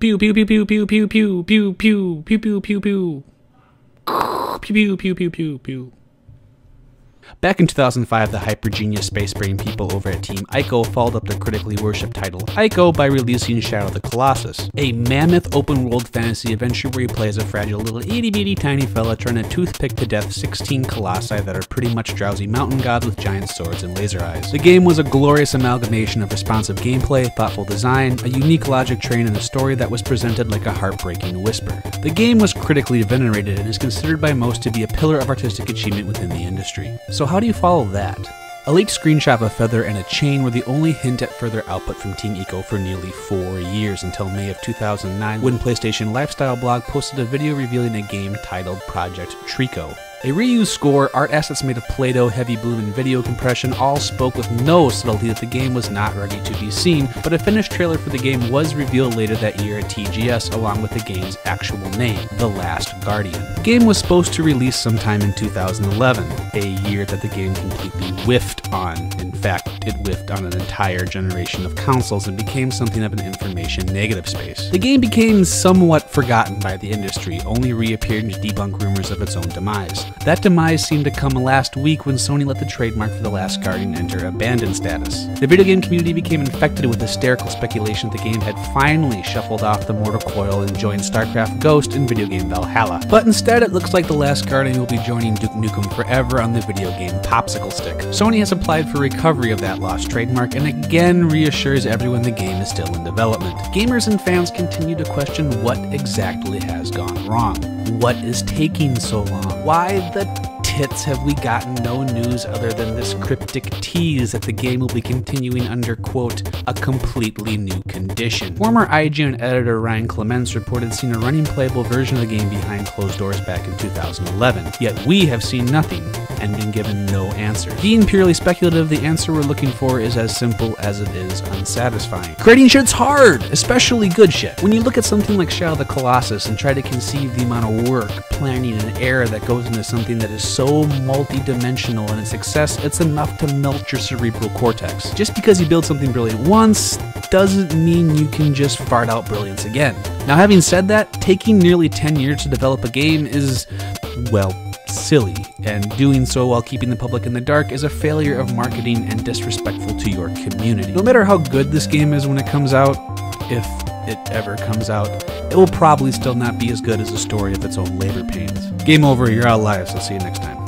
Pew pew pew pew pew pew pew pew pew pew pew pew pew. Pew pew pew pew pew pew. Back in 2005, the hyper-genius space-brain people over at Team Ico followed up their critically worshipped title, Ico, by releasing Shadow of the Colossus, a mammoth open-world fantasy adventure where you play as a fragile little itty-bitty tiny fella trying to toothpick to death 16 colossi that are pretty much drowsy mountain gods with giant swords and laser eyes. The game was a glorious amalgamation of responsive gameplay, thoughtful design, a unique logic train, and a story that was presented like a heartbreaking whisper. The game was critically venerated and is considered by most to be a pillar of artistic achievement within the industry. So how do you follow that? A leaked screenshot of a feather and a chain were the only hint at further output from Team Ico for nearly 4 years, until May of 2009, when PlayStation Lifestyle blog posted a video revealing a game titled Project Trico. A reused score, art assets made of Play-Doh, heavy bloom, and video compression all spoke with no subtlety that the game was not ready to be seen, but a finished trailer for the game was revealed later that year at TGS along with the game's actual name, The Last Guardian. The game was supposed to release sometime in 2011, a year that the game completely whiffed on. In fact, it whiffed on an entire generation of consoles and became something of an information negative space. The game became somewhat forgotten by the industry, only reappearing to debunk rumors of its own demise. That demise seemed to come last week when Sony let the trademark for The Last Guardian enter abandoned status. The video game community became infected with hysterical speculation that the game had finally shuffled off the mortal coil and joined StarCraft Ghost in video game Valhalla. But instead, it looks like The Last Guardian will be joining Duke Nukem Forever on the video game Popsicle Stick. Sony has applied for recovery of that lost trademark and again reassures everyone the game is still in development. Gamers and fans continue to question what exactly has gone wrong. What is taking so long? Why the tits have we gotten no news other than this cryptic tease that the game will be continuing under, quote, a completely new condition? Former IGN editor Ryan Clements reported seeing a running playable version of the game behind closed doors back in 2011, yet we have seen nothing and been given no answer. Being purely speculative, the answer we're looking for is as simple as it is unsatisfying. Creating shit's hard, especially good shit. When you look at something like Shadow of the Colossus and try to conceive the amount of work, planning, and error that goes into something that is so multi-dimensional in its success, it's enough to melt your cerebral cortex. Just because you build something brilliant once doesn't mean you can just fart out brilliance again. Now, having said that, taking nearly 10 years to develop a game is, well, silly, and doing so while keeping the public in the dark is a failure of marketing and disrespectful to your community. No matter how good this game is when it comes out, if it ever comes out, it will probably still not be as good as a story of its own labor pains. Game over, you're out live, so see you next time.